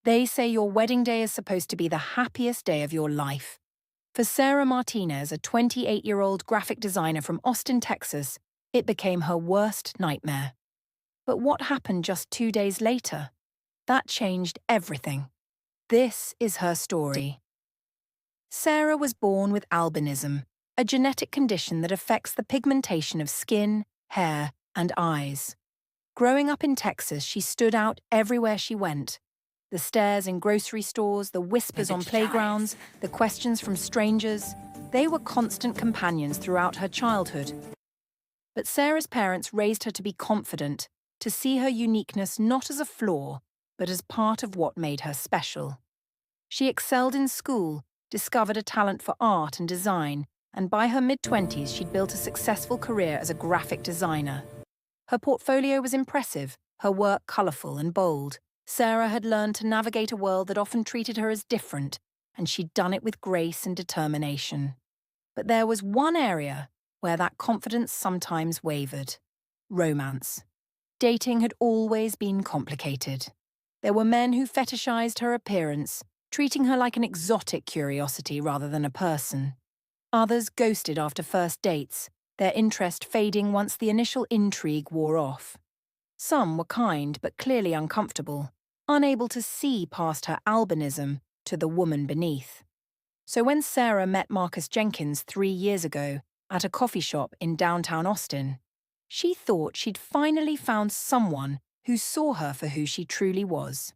They say your wedding day is supposed to be the happiest day of your life. For Sarah Martinez, a 28-year-old graphic designer from Austin, Texas, it became her worst nightmare. But what happened just 2 days later? That changed everything. This is her story. Sarah was born with albinism, a genetic condition that affects the pigmentation of skin, hair, and eyes. Growing up in Texas, she stood out everywhere she went. The stares in grocery stores, the whispers on playgrounds, the questions from strangers, they were constant companions throughout her childhood. But Sarah's parents raised her to be confident, to see her uniqueness not as a flaw, but as part of what made her special. She excelled in school, discovered a talent for art and design, and by her mid-20s she'd built a successful career as a graphic designer. Her portfolio was impressive, her work colourful and bold. Sarah had learned to navigate a world that often treated her as different, and she'd done it with grace and determination. But there was one area where that confidence sometimes wavered: romance. Dating had always been complicated. There were men who fetishized her appearance, treating her like an exotic curiosity rather than a person. Others ghosted after first dates, their interest fading once the initial intrigue wore off. Some were kind but clearly uncomfortable, unable to see past her albinism to the woman beneath. So when Sarah met Marcus Jenkins 3 years ago at a coffee shop in downtown Austin, she thought she'd finally found someone who saw her for who she truly was.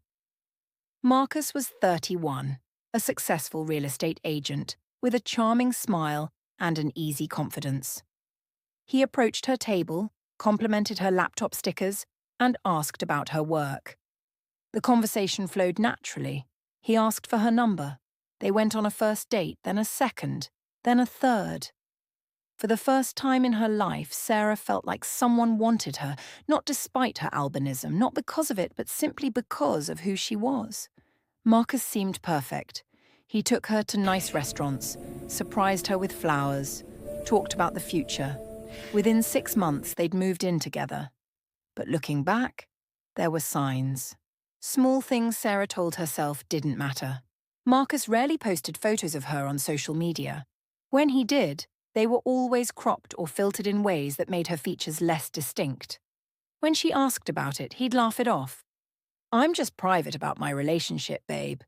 Marcus was 31, a successful real estate agent with a charming smile and an easy confidence. He approached her table, complimented her laptop stickers, and asked about her work. The conversation flowed naturally. He asked for her number. They went on a first date, then a second, then a third. For the first time in her life, Sarah felt like someone wanted her, not despite her albinism, not because of it, but simply because of who she was. Marcus seemed perfect. He took her to nice restaurants, surprised her with flowers, talked about the future. Within 6 months, they'd moved in together. But looking back, there were signs. Small things Sarah told herself didn't matter. Marcus rarely posted photos of her on social media. When he did, they were always cropped or filtered in ways that made her features less distinct. When she asked about it, he'd laugh it off. "I'm just private about my relationship, babe."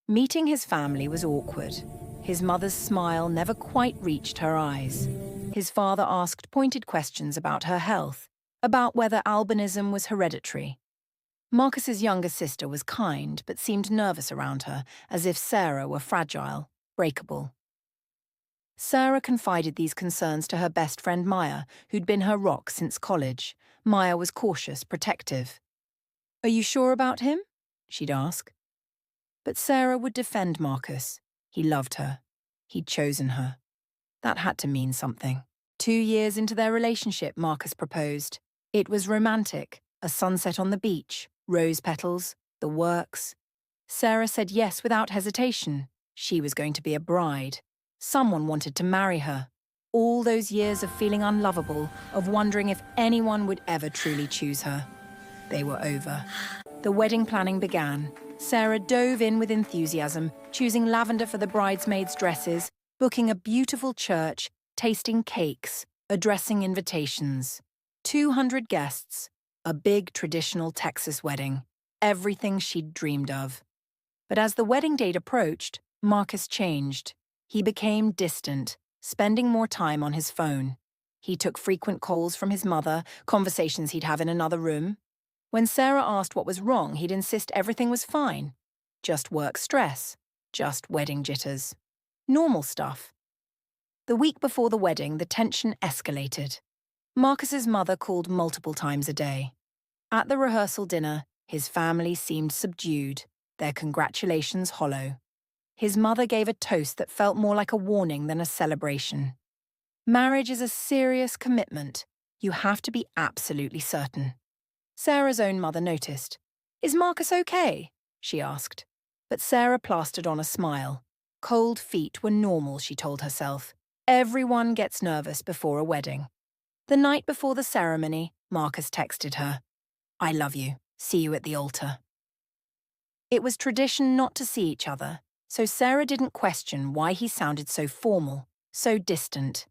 Meeting his family was awkward. His mother's smile never quite reached her eyes. His father asked pointed questions about her health, about whether albinism was hereditary. Marcus's younger sister was kind, but seemed nervous around her, as if Sarah were fragile, breakable. Sarah confided these concerns to her best friend Maya, who'd been her rock since college. Maya was cautious, protective. "Are you sure about him?" she'd ask. But Sarah would defend Marcus. He loved her. He'd chosen her. That had to mean something. 2 years into their relationship, Marcus proposed. It was romantic, a sunset on the beach, rose petals, the works. Sarah said yes without hesitation. She was going to be a bride. Someone wanted to marry her. All those years of feeling unlovable, of wondering if anyone would ever truly choose her. They were over. The wedding planning began. Sarah dove in with enthusiasm, choosing lavender for the bridesmaids' dresses, booking a beautiful church, tasting cakes, addressing invitations. 200 guests, a big traditional Texas wedding, everything she'd dreamed of. But as the wedding date approached, Marcus changed. He became distant, spending more time on his phone. He took frequent calls from his mother, conversations he'd have in another room. When Sarah asked what was wrong, he'd insist everything was fine. Just work stress, just wedding jitters. Normal stuff. The week before the wedding, the tension escalated. Marcus's mother called multiple times a day. At the rehearsal dinner, his family seemed subdued, their congratulations hollow. His mother gave a toast that felt more like a warning than a celebration. Marriage is a serious commitment. You have to be absolutely certain. Sarah's own mother noticed. "Is Marcus okay?" she asked. But Sarah plastered on a smile. Cold feet were normal, she told herself. Everyone gets nervous before a wedding. The night before the ceremony, Marcus texted her, "I love you. See you at the altar." It was tradition not to see each other, so Sarah didn't question why he sounded so formal, so distant.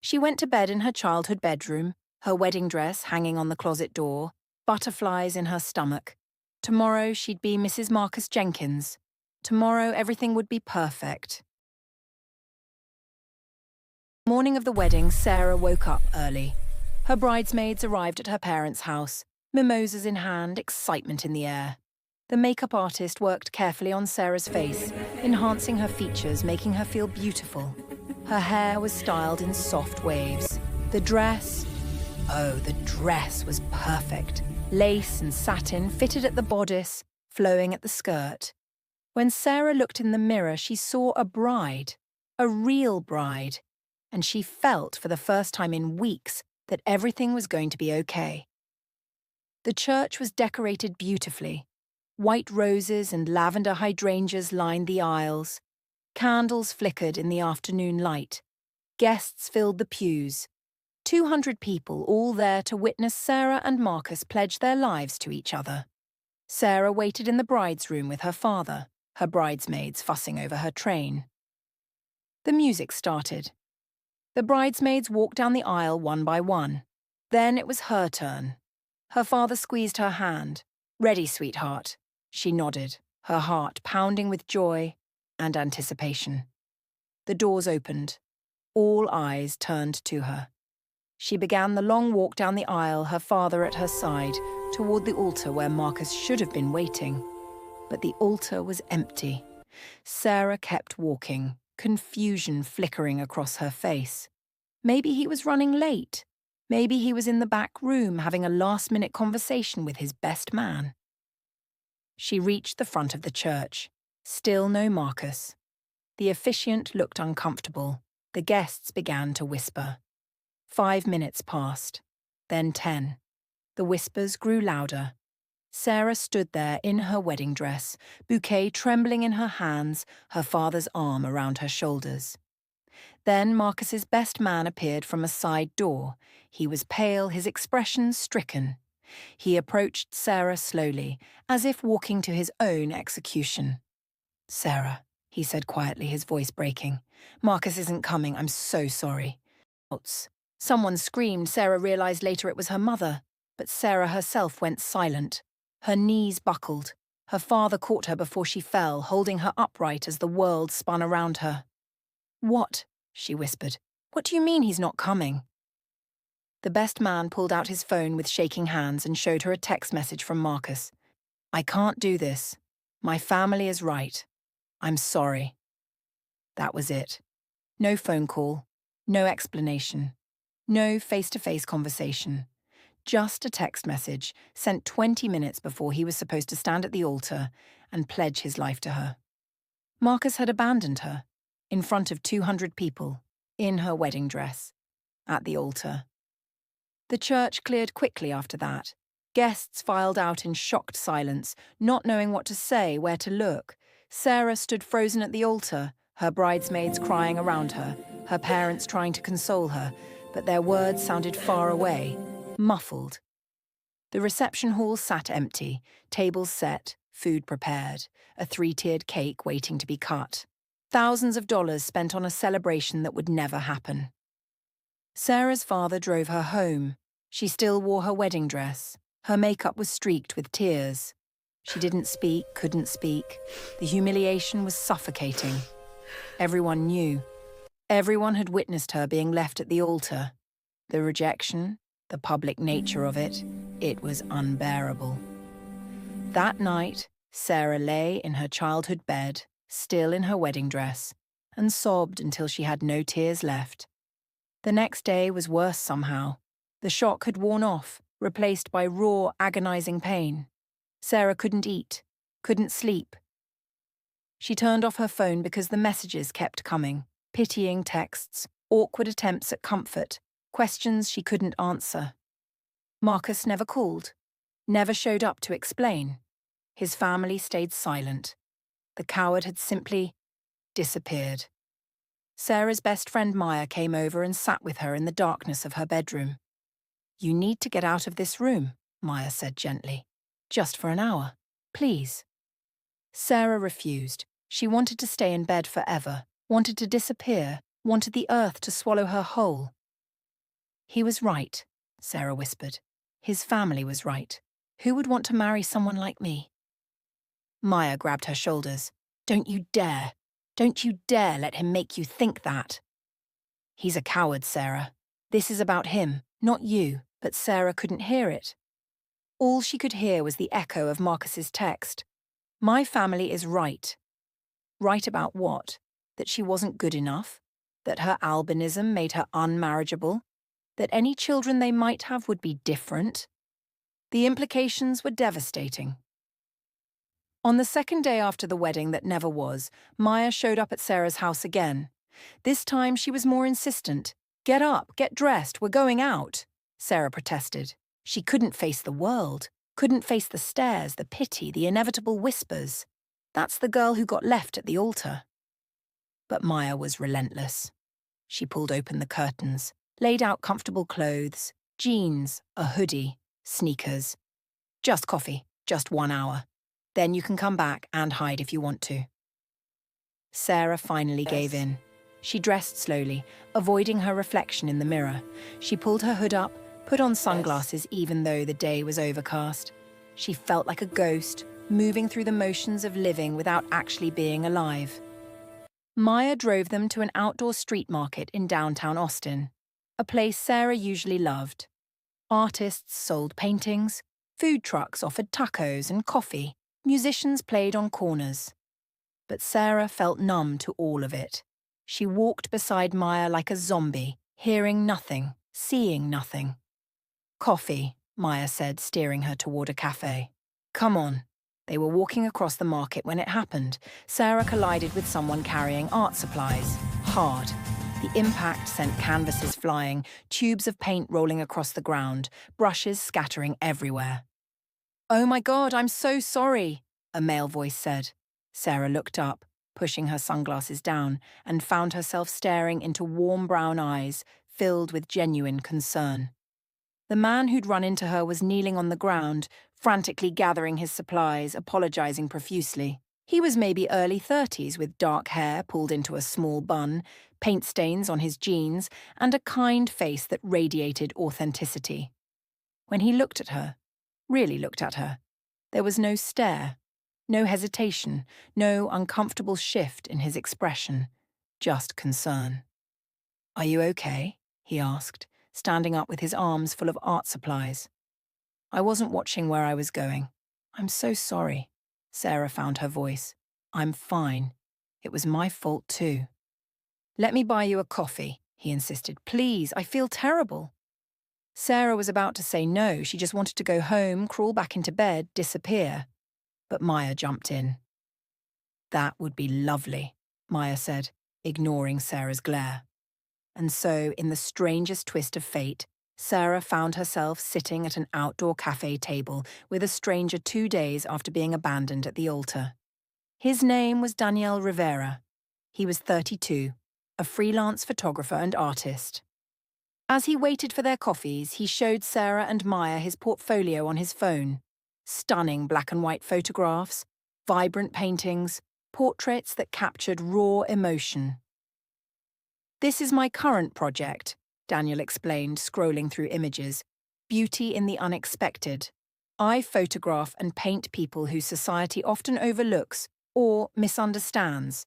She went to bed in her childhood bedroom, her wedding dress hanging on the closet door, butterflies in her stomach. Tomorrow she'd be Mrs. Marcus Jenkins. Tomorrow everything would be perfect. Morning of the wedding, Sarah woke up early. Her bridesmaids arrived at her parents' house, mimosas in hand, excitement in the air. The makeup artist worked carefully on Sarah's face, enhancing her features, making her feel beautiful. Her hair was styled in soft waves. The dress was perfect. Lace and satin fitted at the bodice, flowing at the skirt. When Sarah looked in the mirror, she saw a bride, a real bride, and she felt for the first time in weeks that everything was going to be okay. The church was decorated beautifully. White roses and lavender hydrangeas lined the aisles. Candles flickered in the afternoon light. Guests filled the pews. 200 people all there to witness Sarah and Marcus pledge their lives to each other. Sarah waited in the bride's room with her father, her bridesmaids fussing over her train. The music started. The bridesmaids walked down the aisle one by one. Then it was her turn. Her father squeezed her hand. "Ready, sweetheart." She nodded, her heart pounding with joy and anticipation. The doors opened. All eyes turned to her. She began the long walk down the aisle, her father at her side, toward the altar where Marcus should have been waiting. But the altar was empty. Sarah kept walking, confusion flickering across her face. Maybe he was running late. Maybe he was in the back room having a last-minute conversation with his best man. She reached the front of the church. Still no Marcus. The officiant looked uncomfortable. The guests began to whisper. 5 minutes passed, then 10. The whispers grew louder. Sarah stood there in her wedding dress, bouquet trembling in her hands, her father's arm around her shoulders. Then Marcus's best man appeared from a side door. He was pale, his expression stricken. He approached Sarah slowly, as if walking to his own execution. "Sarah," he said quietly, his voice breaking. "Marcus isn't coming, I'm so sorry." Someone screamed. Sarah realized later it was her mother, but Sarah herself went silent. Her knees buckled. Her father caught her before she fell, holding her upright as the world spun around her. "What?" she whispered. "What do you mean he's not coming?" The best man pulled out his phone with shaking hands and showed her a text message from Marcus. "I can't do this. My family is right. I'm sorry." That was it. No phone call, no explanation, no face-to-face conversation. Just a text message sent 20 minutes before he was supposed to stand at the altar and pledge his life to her. Marcus had abandoned her, in front of 200 people, in her wedding dress, at the altar. The church cleared quickly after that. Guests filed out in shocked silence, not knowing what to say, where to look. Sarah stood frozen at the altar, her bridesmaids crying around her, her parents trying to console her, but their words sounded far away, muffled. The reception hall sat empty, tables set, food prepared, a 3-tiered cake waiting to be cut. Thousands of dollars spent on a celebration that would never happen. Sarah's father drove her home. She still wore her wedding dress. Her makeup was streaked with tears. She didn't speak, couldn't speak. The humiliation was suffocating. Everyone knew. Everyone had witnessed her being left at the altar. The rejection, the public nature of it, it was unbearable. That night, Sarah lay in her childhood bed, still in her wedding dress, and sobbed until she had no tears left. The next day was worse somehow. The shock had worn off, replaced by raw, agonizing pain. Sarah couldn't eat, couldn't sleep. She turned off her phone because the messages kept coming, pitying texts, awkward attempts at comfort, questions she couldn't answer. Marcus never called, never showed up to explain. His family stayed silent. The coward had simply disappeared. Sarah's best friend Maya came over and sat with her in the darkness of her bedroom. "You need to get out of this room," Maya said gently. "Just for an hour, please." Sarah refused. She wanted to stay in bed forever, wanted to disappear, wanted the earth to swallow her whole. He was right, Sarah whispered. His family was right. Who would want to marry someone like me? Maya grabbed her shoulders. Don't you dare. Don't you dare let him make you think that. He's a coward, Sarah. This is about him, not you, but Sarah couldn't hear it. All she could hear was the echo of Marcus's text. My family is right. Right about what? That she wasn't good enough? That her albinism made her unmarriageable? That any children they might have would be different? The implications were devastating. On the second day after the wedding that never was, Maya showed up at Sarah's house again. This time she was more insistent. Get up, get dressed, we're going out, Sarah protested. She couldn't face the world, couldn't face the stares, the pity, the inevitable whispers. That's the girl who got left at the altar. But Maya was relentless. She pulled open the curtains, laid out comfortable clothes, jeans, a hoodie, sneakers. Just coffee, just 1 hour. Then you can come back and hide if you want to. Sarah finally gave in. She dressed slowly, avoiding her reflection in the mirror. She pulled her hood up, put on sunglasses even though the day was overcast. She felt like a ghost, moving through the motions of living without actually being alive. Maya drove them to an outdoor street market in downtown Austin, a place Sarah usually loved. Artists sold paintings, food trucks offered tacos and coffee, musicians played on corners. But Sarah felt numb to all of it. She walked beside Maya like a zombie, hearing nothing, seeing nothing. Coffee, Maya said, steering her toward a cafe. Come on. They were walking across the market when it happened. Sarah collided with someone carrying art supplies. Hard. The impact sent canvases flying, tubes of paint rolling across the ground, brushes scattering everywhere. Oh my God, I'm so sorry, a male voice said. Sarah looked up, pushing her sunglasses down, and found herself staring into warm brown eyes filled with genuine concern. The man who'd run into her was kneeling on the ground, frantically gathering his supplies, apologizing profusely. He was maybe early 30s with dark hair pulled into a small bun, paint stains on his jeans, and a kind face that radiated authenticity. When he looked at her, really looked at her, there was no stare, no hesitation, no uncomfortable shift in his expression, just concern. Are you okay? He asked, standing up with his arms full of art supplies. I wasn't watching where I was going. I'm so sorry. Sarah found her voice. I'm fine. It was my fault too. Let me buy you a coffee, he insisted. Please, I feel terrible. Sarah was about to say no, she just wanted to go home, crawl back into bed, disappear. But Maya jumped in. That would be lovely, Maya said, ignoring Sarah's glare. And so, in the strangest twist of fate, Sarah found herself sitting at an outdoor cafe table with a stranger 2 days after being abandoned at the altar. His name was Daniel Rivera. He was 32, a freelance photographer and artist. As he waited for their coffees, he showed Sarah and Maya his portfolio on his phone. Stunning black and white photographs, vibrant paintings, portraits that captured raw emotion. This is my current project, Daniel explained, scrolling through images. Beauty in the unexpected. I photograph and paint people whose society often overlooks or misunderstands.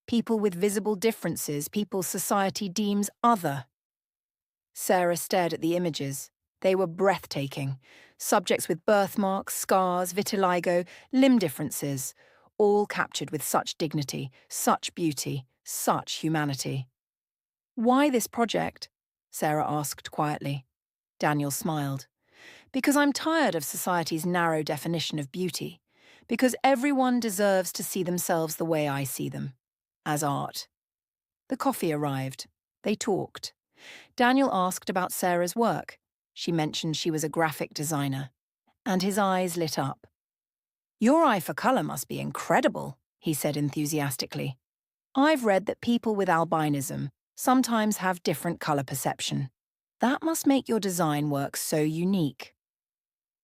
People with visible differences, people society deems other. Sarah stared at the images. They were breathtaking. Subjects with birthmarks, scars, vitiligo, limb differences, all captured with such dignity, such beauty, such humanity. Why this project? Sarah asked quietly. Daniel smiled. Because I'm tired of society's narrow definition of beauty. Because everyone deserves to see themselves the way I see them, as art. The coffee arrived. They talked. Daniel asked about Sarah's work. She mentioned she was a graphic designer. And his eyes lit up. Your eye for colour must be incredible, he said enthusiastically. I've read that people with albinism sometimes have different colour perception. That must make your design work so unique.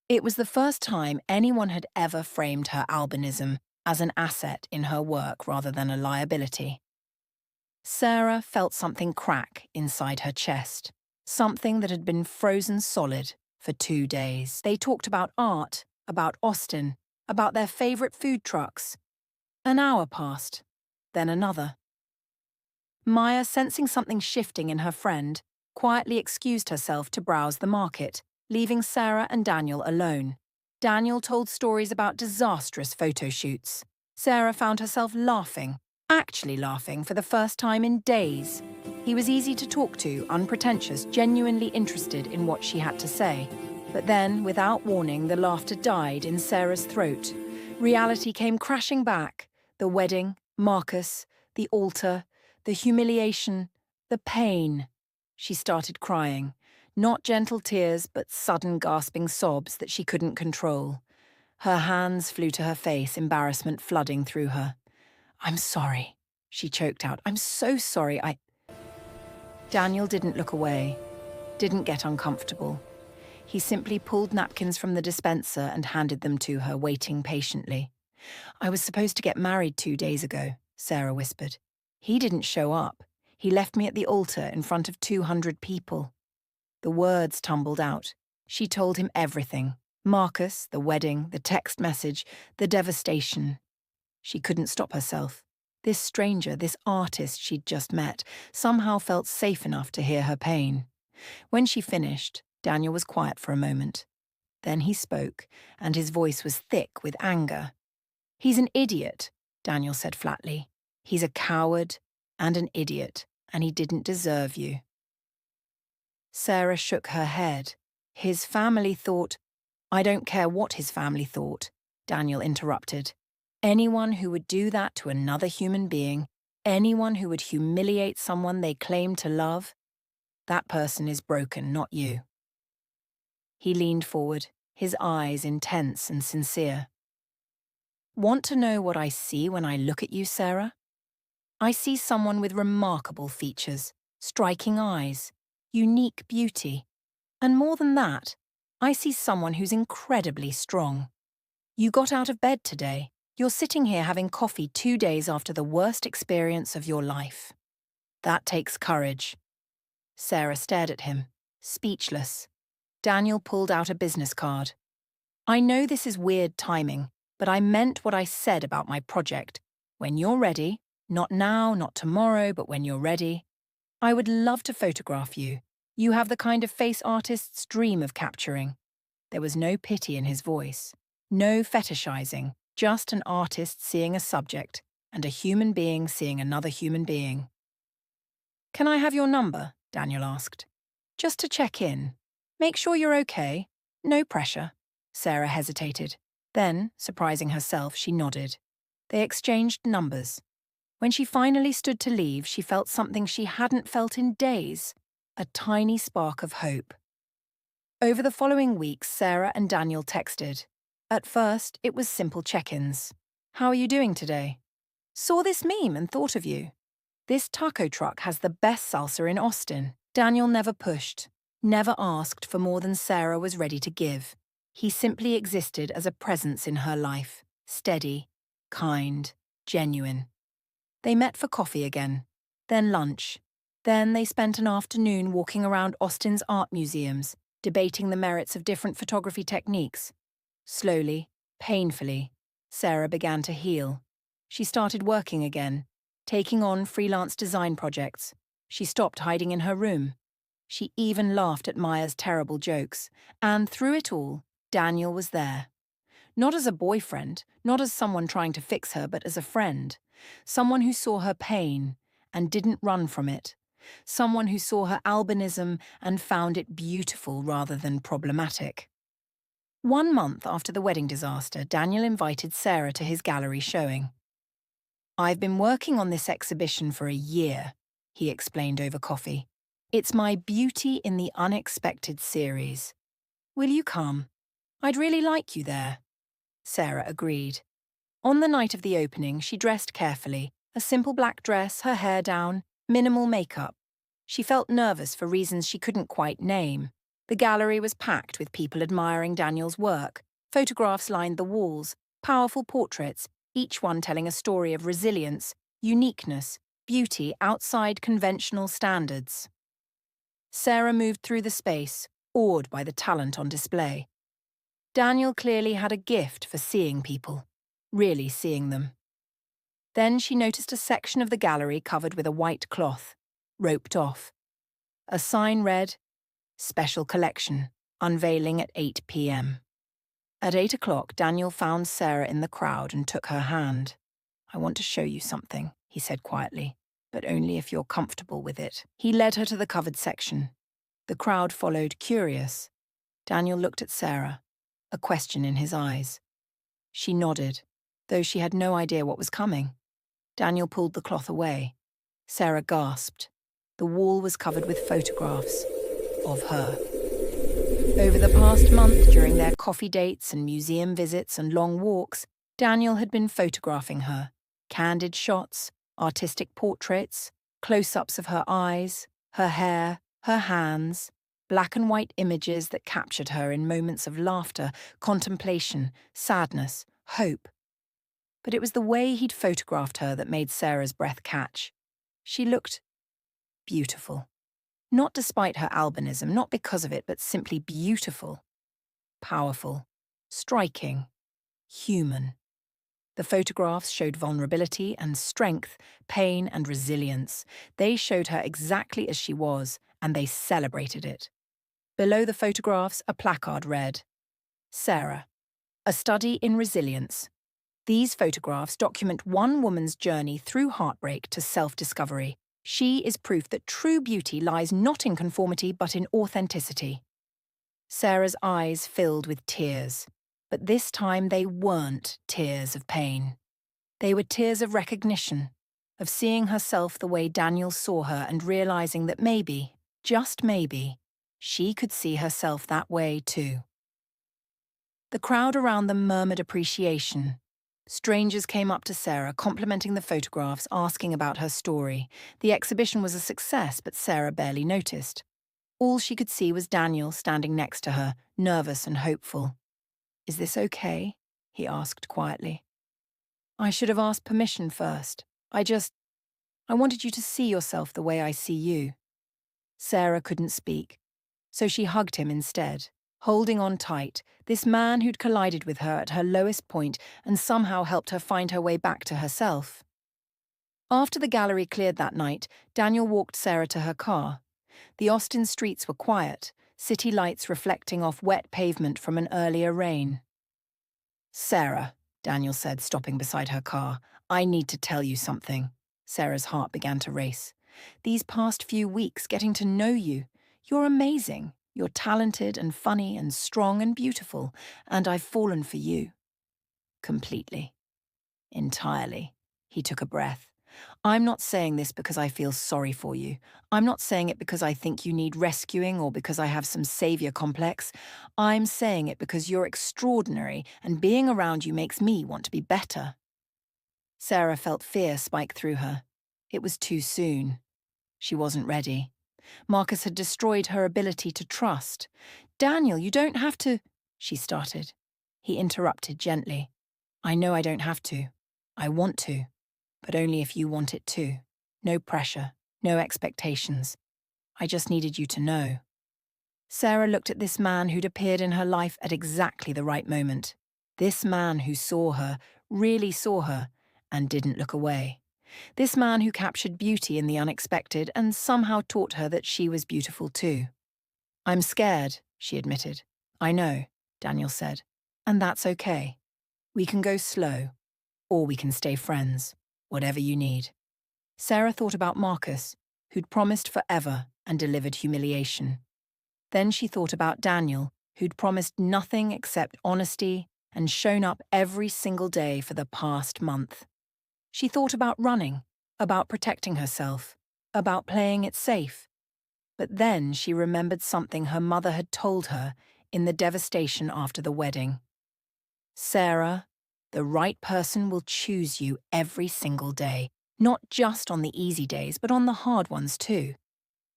It was the first time anyone had ever framed her albinism as an asset in her work rather than a liability. Sarah felt something crack inside her chest, something that had been frozen solid for 2 days. They talked about art, about Austin, about their favorite food trucks. An hour passed, then another. Maya, sensing something shifting in her friend, quietly excused herself to browse the market, leaving Sarah and Daniel alone. Daniel told stories about disastrous photo shoots. Sarah found herself laughing, actually laughing for the first time in days. He was easy to talk to, unpretentious, genuinely interested in what she had to say. But then, without warning, the laughter died in Sarah's throat. Reality came crashing back. The wedding, Marcus, the altar, the humiliation, the pain. She started crying. Not gentle tears, but sudden gasping sobs that she couldn't control. Her hands flew to her face, embarrassment flooding through her. "I'm sorry," she choked out. "I'm so sorry, Daniel didn't look away, didn't get uncomfortable. He simply pulled napkins from the dispenser and handed them to her, waiting patiently. "I was supposed to get married 2 days ago," Sarah whispered. "He didn't show up. He left me at the altar in front of 200 people. The words tumbled out. She told him everything. Marcus, the wedding, the text message, the devastation. She couldn't stop herself. This stranger, this artist she'd just met, somehow felt safe enough to hear her pain. When she finished, Daniel was quiet for a moment. Then he spoke, and his voice was thick with anger. "He's an idiot," Daniel said flatly. "He's a coward and an idiot, and he didn't deserve you." Sarah shook her head. "His family thought—" "I don't care what his family thought," Daniel interrupted. "Anyone who would do that to another human being, anyone who would humiliate someone they claim to love, that person is broken, not you." He leaned forward, his eyes intense and sincere. "Want to know what I see when I look at you, Sarah? I see someone with remarkable features, striking eyes, unique beauty. And more than that, I see someone who's incredibly strong. You got out of bed today. You're sitting here having coffee 2 days after the worst experience of your life. That takes courage." Sarah stared at him, speechless. Daniel pulled out a business card. "I know this is weird timing, but I meant what I said about my project. When you're ready, not now, not tomorrow, but when you're ready, I would love to photograph you. You have the kind of face artists dream of capturing." There was no pity in his voice, no fetishizing, just an artist seeing a subject and a human being seeing another human being. "Can I have your number?" Daniel asked. "Just to check in. Make sure you're okay. No pressure." Sarah hesitated. Then, surprising herself, she nodded. They exchanged numbers. When she finally stood to leave, she felt something she hadn't felt in days, a tiny spark of hope. Over the following weeks, Sarah and Daniel texted. At first, it was simple check-ins. "How are you doing today? Saw this meme and thought of you. This taco truck has the best salsa in Austin." Daniel never pushed, never asked for more than Sarah was ready to give. He simply existed as a presence in her life, steady, kind, genuine. They met for coffee again, then lunch. Then they spent an afternoon walking around Austin's art museums, debating the merits of different photography techniques. Slowly, painfully, Sarah began to heal. She started working again, taking on freelance design projects. She stopped hiding in her room. She even laughed at Maya's terrible jokes. And through it all, Daniel was there. Not as a boyfriend, not as someone trying to fix her, but as a friend. Someone who saw her pain and didn't run from it. Someone who saw her albinism and found it beautiful rather than problematic. 1 month after the wedding disaster, Daniel invited Sarah to his gallery showing. "I've been working on this exhibition for a year," he explained over coffee. "It's my Beauty in the Unexpected series. Will you come? I'd really like you there." Sarah agreed. On the night of the opening, she dressed carefully, a simple black dress, her hair down, minimal makeup. She felt nervous for reasons she couldn't quite name. The gallery was packed with people admiring Daniel's work. Photographs lined the walls, powerful portraits, each one telling a story of resilience, uniqueness, beauty outside conventional standards. Sarah moved through the space, awed by the talent on display. Daniel clearly had a gift for seeing people, really seeing them. Then she noticed a section of the gallery covered with a white cloth, roped off. A sign read, "Special Collection, unveiling at 8 p.m. At 8 o'clock, Daniel found Sarah in the crowd and took her hand. "I want to show you something," he said quietly, "but only if you're comfortable with it." He led her to the covered section. The crowd followed, curious. Daniel looked at Sarah, a question in his eyes. She nodded, though she had no idea what was coming. Daniel pulled the cloth away. Sarah gasped. The wall was covered with photographs of her. Over the past month, during their coffee dates and museum visits and long walks, Daniel had been photographing her. Candid shots, artistic portraits, close-ups of her eyes, her hair, her hands, black and white images that captured her in moments of laughter, contemplation, sadness, hope. But it was the way he'd photographed her that made Sarah's breath catch. She looked beautiful. Not despite her albinism, not because of it, but simply beautiful. Powerful. Striking. Human. The photographs showed vulnerability and strength, pain and resilience. They showed her exactly as she was, and they celebrated it. Below the photographs, a placard read, "Sarah, a study in resilience." These photographs document one woman's journey through heartbreak to self-discovery. She is proof that true beauty lies not in conformity but in authenticity. Sarah's eyes filled with tears, but this time they weren't tears of pain. They were tears of recognition, of seeing herself the way Daniel saw her and realizing that maybe, just maybe, she could see herself that way too. The crowd around them murmured appreciation. Strangers came up to Sarah, complimenting the photographs, asking about her story. The exhibition was a success, but Sarah barely noticed. All she could see was Daniel standing next to her, nervous and hopeful. "Is this okay?" he asked quietly. "I should have asked permission first. I wanted you to see yourself the way I see you." Sarah couldn't speak, so she hugged him instead. Holding on tight, this man who'd collided with her at her lowest point and somehow helped her find her way back to herself. After the gallery cleared that night, Daniel walked Sarah to her car. The Austin streets were quiet, city lights reflecting off wet pavement from an earlier rain. "Sarah," Daniel said, stopping beside her car, "I need to tell you something." Sarah's heart began to race. "These past few weeks, getting to know you, you're amazing. You're talented and funny and strong and beautiful, and I've fallen for you. Completely. Entirely." He took a breath. "I'm not saying this because I feel sorry for you. I'm not saying it because I think you need rescuing or because I have some savior complex. I'm saying it because you're extraordinary and being around you makes me want to be better." Sarah felt fear spike through her. It was too soon. She wasn't ready. Marcus had destroyed her ability to trust. "Daniel, you don't have to," she started. He interrupted gently. "I know I don't have to. I want to, but only if you want it too. No pressure, no expectations. I just needed you to know." Sarah looked at this man who'd appeared in her life at exactly the right moment. This man who saw her, really saw her, and didn't look away. This man who captured beauty in the unexpected and somehow taught her that she was beautiful too. "I'm scared," she admitted. "I know," Daniel said. "And that's okay. We can go slow, or we can stay friends, whatever you need." Sarah thought about Marcus, who'd promised forever and delivered humiliation. Then she thought about Daniel, who'd promised nothing except honesty and shown up every single day for the past month. She thought about running, about protecting herself, about playing it safe. But then she remembered something her mother had told her in the devastation after the wedding. "Sarah, the right person will choose you every single day, not just on the easy days, but on the hard ones too."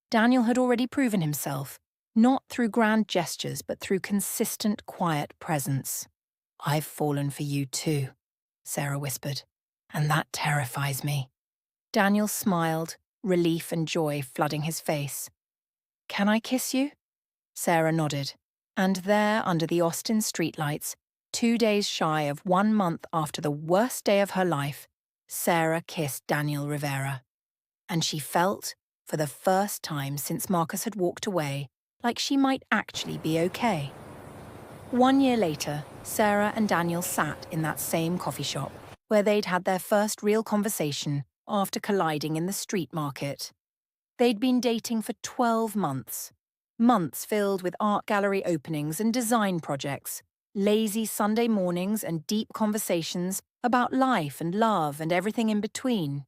Daniel had already proven himself, not through grand gestures, but through consistent, quiet presence. "I've fallen for you too," Sarah whispered. "And that terrifies me." Daniel smiled, relief and joy flooding his face. "Can I kiss you?" Sarah nodded. And there, under the Austin streetlights, 2 days shy of 1 month after the worst day of her life, Sarah kissed Daniel Rivera. And she felt, for the first time since Marcus had walked away, like she might actually be okay. 1 year later, Sarah and Daniel sat in that same coffee shop, where they'd had their first real conversation after colliding in the street market. They'd been dating for 12 months. Months filled with art gallery openings and design projects, lazy Sunday mornings and deep conversations about life and love and everything in between.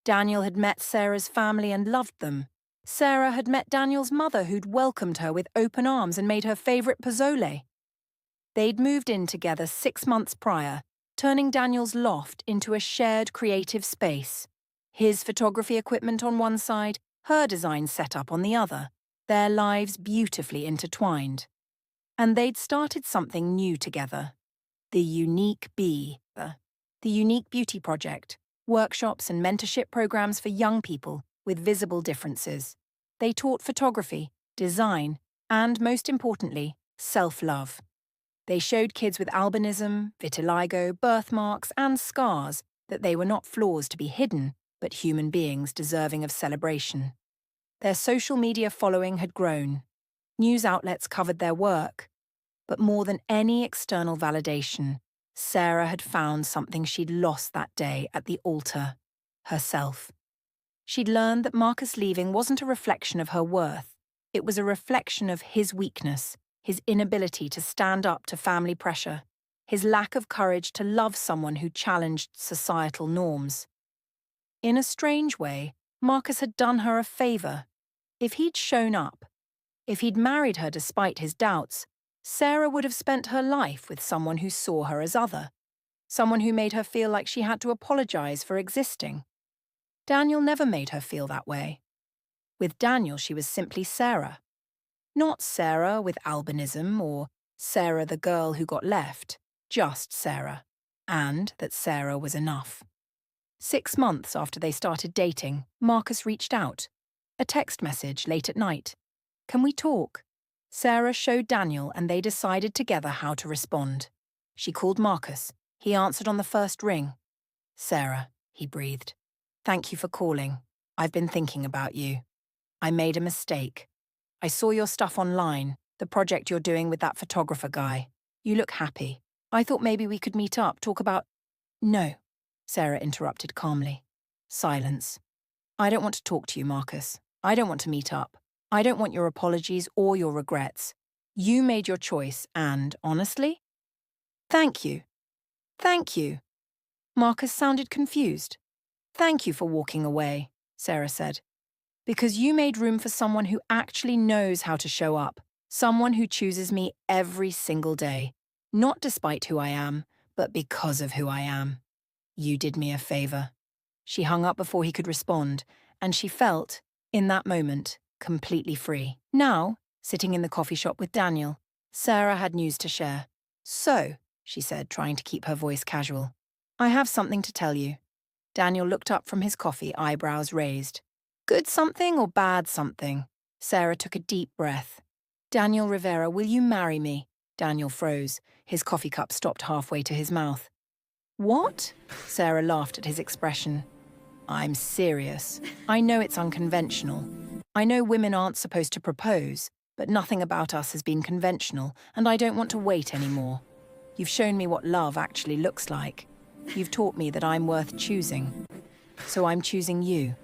Daniel had met Sarah's family and loved them. Sarah had met Daniel's mother, who'd welcomed her with open arms and made her favourite pozole. They'd moved in together 6 months prior, turning Daniel's loft into a shared creative space. His photography equipment on one side, her design setup on the other, their lives beautifully intertwined. And they'd started something new together. The Unique Bee, the Unique Beauty Project, workshops and mentorship programs for young people with visible differences. They taught photography, design, and most importantly, self-love. They showed kids with albinism, vitiligo, birthmarks, and scars that they were not flaws to be hidden, but human beings deserving of celebration. Their social media following had grown. News outlets covered their work. But more than any external validation, Sarah had found something she'd lost that day at the altar: herself. She'd learned that Marcus leaving wasn't a reflection of her worth. It was a reflection of his weakness, his inability to stand up to family pressure, his lack of courage to love someone who challenged societal norms. In a strange way, Marcus had done her a favour. If he'd shown up, if he'd married her despite his doubts, Sarah would have spent her life with someone who saw her as other, someone who made her feel like she had to apologise for existing. Daniel never made her feel that way. With Daniel, she was simply Sarah. Not Sarah with albinism or Sarah the girl who got left, just Sarah. And that Sarah was enough. 6 months after they started dating, Marcus reached out. A text message late at night. "Can we talk?" Sarah showed Daniel and they decided together how to respond. She called Marcus. He answered on the first ring. "Sarah," he breathed. "Thank you for calling. I've been thinking about you. I made a mistake. I saw your stuff online, the project you're doing with that photographer guy. You look happy. I thought maybe we could meet up, talk about—" "No," Sarah interrupted calmly. Silence. "I don't want to talk to you, Marcus. I don't want to meet up. I don't want your apologies or your regrets. You made your choice and, honestly, thank you. Thank you." Marcus sounded confused. "Thank you for walking away," Sarah said. "Because you made room for someone who actually knows how to show up, someone who chooses me every single day, not despite who I am, but because of who I am. You did me a favour." She hung up before he could respond, and she felt, in that moment, completely free. Now, sitting in the coffee shop with Daniel, Sarah had news to share. "So," she said, trying to keep her voice casual, "I have something to tell you." Daniel looked up from his coffee, eyebrows raised. "Good something or bad something?" Sarah took a deep breath. "Daniel Rivera, will you marry me?" Daniel froze. His coffee cup stopped halfway to his mouth. "What?" Sarah laughed at his expression. "I'm serious. I know it's unconventional. I know women aren't supposed to propose, but nothing about us has been conventional, and I don't want to wait anymore. You've shown me what love actually looks like. You've taught me that I'm worth choosing. So I'm choosing you.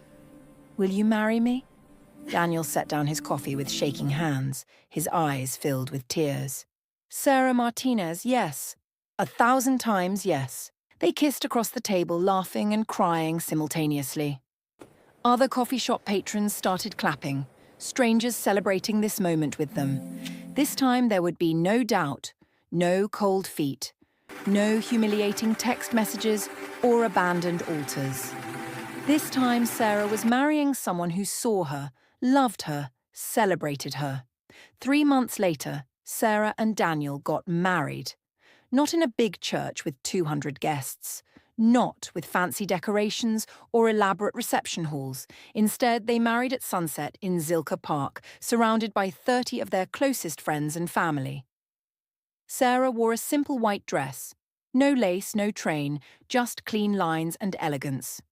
Will you marry me?" Daniel set down his coffee with shaking hands, his eyes filled with tears. "Sarah Martinez, yes. 1,000 times yes." They kissed across the table, laughing and crying simultaneously. Other coffee shop patrons started clapping, strangers celebrating this moment with them. This time there would be no doubt, no cold feet, no humiliating text messages or abandoned altars. This time Sarah was marrying someone who saw her, loved her, celebrated her. 3 months later, Sarah and Daniel got married. Not in a big church with 200 guests, not with fancy decorations or elaborate reception halls. Instead, they married at sunset in Zilker Park, surrounded by 30 of their closest friends and family. Sarah wore a simple white dress. No lace, no train, just clean lines and elegance.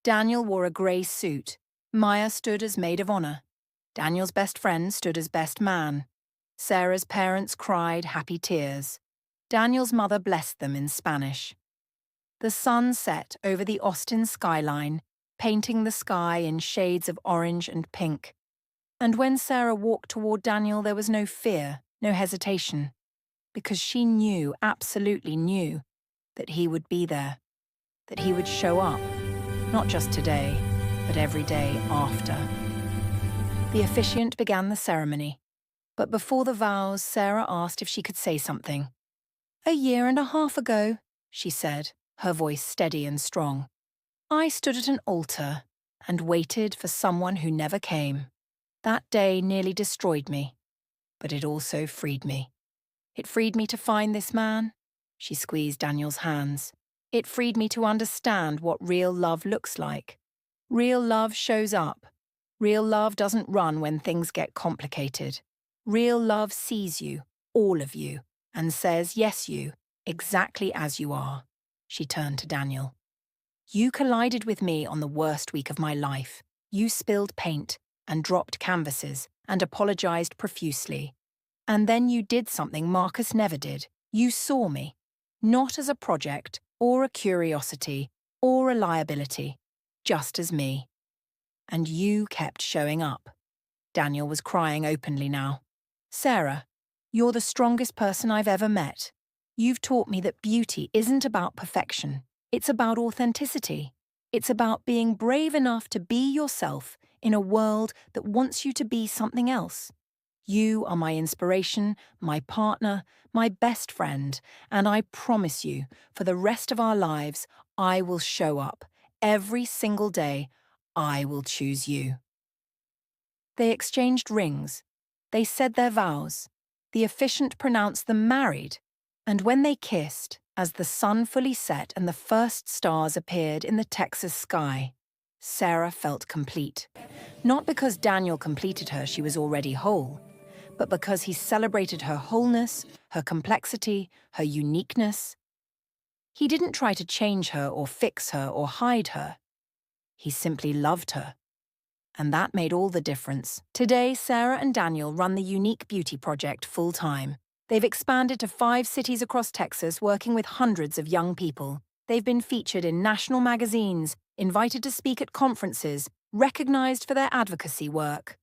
Daniel wore a grey suit. Maya stood as maid of honor. Daniel's best friend stood as best man. Sarah's parents cried happy tears. Daniel's mother blessed them in Spanish. The sun set over the Austin skyline, painting the sky in shades of orange and pink. And when Sarah walked toward Daniel, there was no fear, no hesitation, because she knew, absolutely knew, that he would be there, that he would show up, not just today, but every day after. The officiant began the ceremony, but before the vows, Sarah asked if she could say something. "1.5 years ago," she said, her voice steady and strong, "I stood at an altar and waited for someone who never came. That day nearly destroyed me, but it also freed me. It freed me to find this man." She squeezed Daniel's hands. "It freed me to understand what real love looks like. Real love shows up. Real love doesn't run when things get complicated. Real love sees you, all of you, and says, yes, you, exactly as you are." She turned to Daniel. "You collided with me on the worst week of my life. You spilled paint and dropped canvases and apologized profusely. And then you did something Marcus never did. You saw me, not as a project or a curiosity or a liability, just as me. And you kept showing up." Daniel was crying openly now. "Sarah, you're the strongest person I've ever met. You've taught me that beauty isn't about perfection. It's about authenticity. It's about being brave enough to be yourself in a world that wants you to be something else. You are my inspiration, my partner, my best friend, and I promise you, for the rest of our lives, I will show up. Every single day, I will choose you." They exchanged rings. They said their vows. The officiant pronounced them married. And when they kissed, as the sun fully set and the first stars appeared in the Texas sky, Sarah felt complete. Not because Daniel completed her, she was already whole, but because he celebrated her wholeness, her complexity, her uniqueness. He didn't try to change her or fix her or hide her. He simply loved her. And that made all the difference. Today, Sarah and Daniel run the Unique Beauty Project full-time. They've expanded to 5 cities across Texas, working with hundreds of young people. They've been featured in national magazines, invited to speak at conferences, recognized for their advocacy work.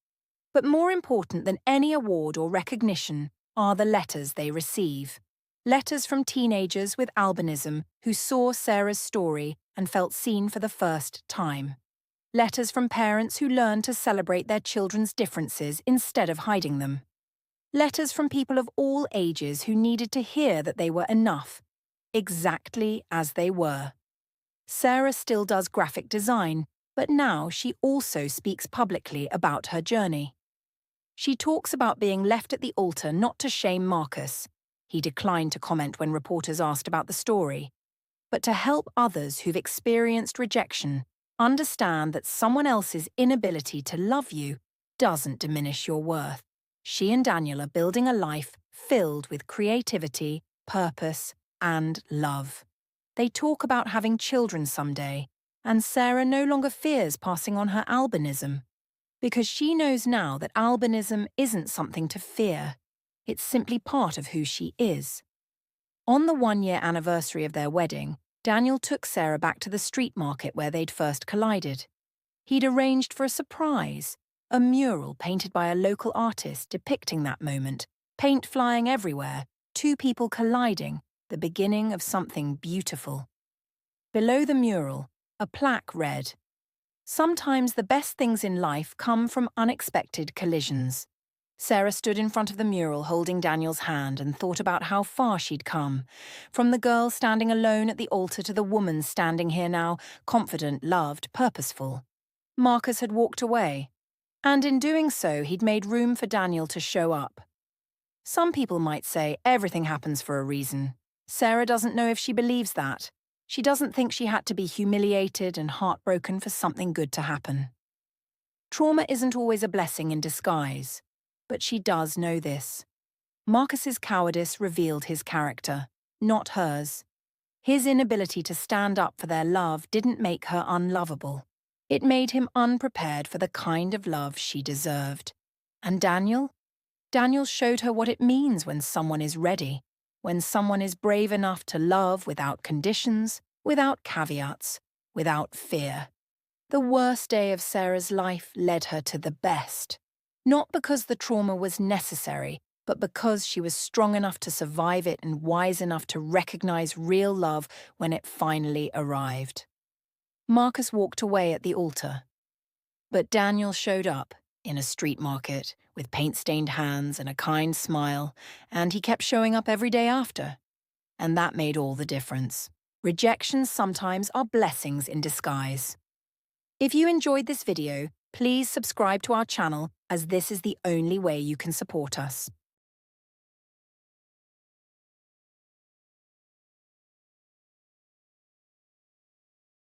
But more important than any award or recognition are the letters they receive. Letters from teenagers with albinism who saw Sarah's story and felt seen for the first time. Letters from parents who learned to celebrate their children's differences instead of hiding them. Letters from people of all ages who needed to hear that they were enough, exactly as they were. Sarah still does graphic design, but now she also speaks publicly about her journey. She talks about being left at the altar not to shame Marcus. He declined to comment when reporters asked about the story, but to help others who've experienced rejection understand that someone else's inability to love you doesn't diminish your worth. She and Daniel are building a life filled with creativity, purpose, and love. They talk about having children someday, and Sarah no longer fears passing on her albinism, because she knows now that albinism isn't something to fear. It's simply part of who she is. On the 1-year anniversary of their wedding, Daniel took Sarah back to the street market where they'd first collided. He'd arranged for a surprise, a mural painted by a local artist depicting that moment, paint flying everywhere, 2 people colliding, the beginning of something beautiful. Below the mural, a plaque read, "Sometimes the best things in life come from unexpected collisions." Sarah stood in front of the mural holding Daniel's hand and thought about how far she'd come, from the girl standing alone at the altar to the woman standing here now, confident, loved, purposeful. Marcus had walked away, and in doing so he'd made room for Daniel to show up. Some people might say everything happens for a reason. Sarah doesn't know if she believes that. She doesn't think she had to be humiliated and heartbroken for something good to happen. Trauma isn't always a blessing in disguise, but she does know this. Marcus's cowardice revealed his character, not hers. His inability to stand up for their love didn't make her unlovable. It made him unprepared for the kind of love she deserved. And Daniel? Daniel showed her what it means when someone is ready, when someone is brave enough to love without conditions, without caveats, without fear. The worst day of Sarah's life led her to the best. Not because the trauma was necessary, but because she was strong enough to survive it and wise enough to recognize real love when it finally arrived. Marcus walked away at the altar. But Daniel showed up, in a street market, with paint-stained hands and a kind smile, and he kept showing up every day after. And that made all the difference. Rejections sometimes are blessings in disguise. If you enjoyed this video, please subscribe to our channel, as this is the only way you can support us.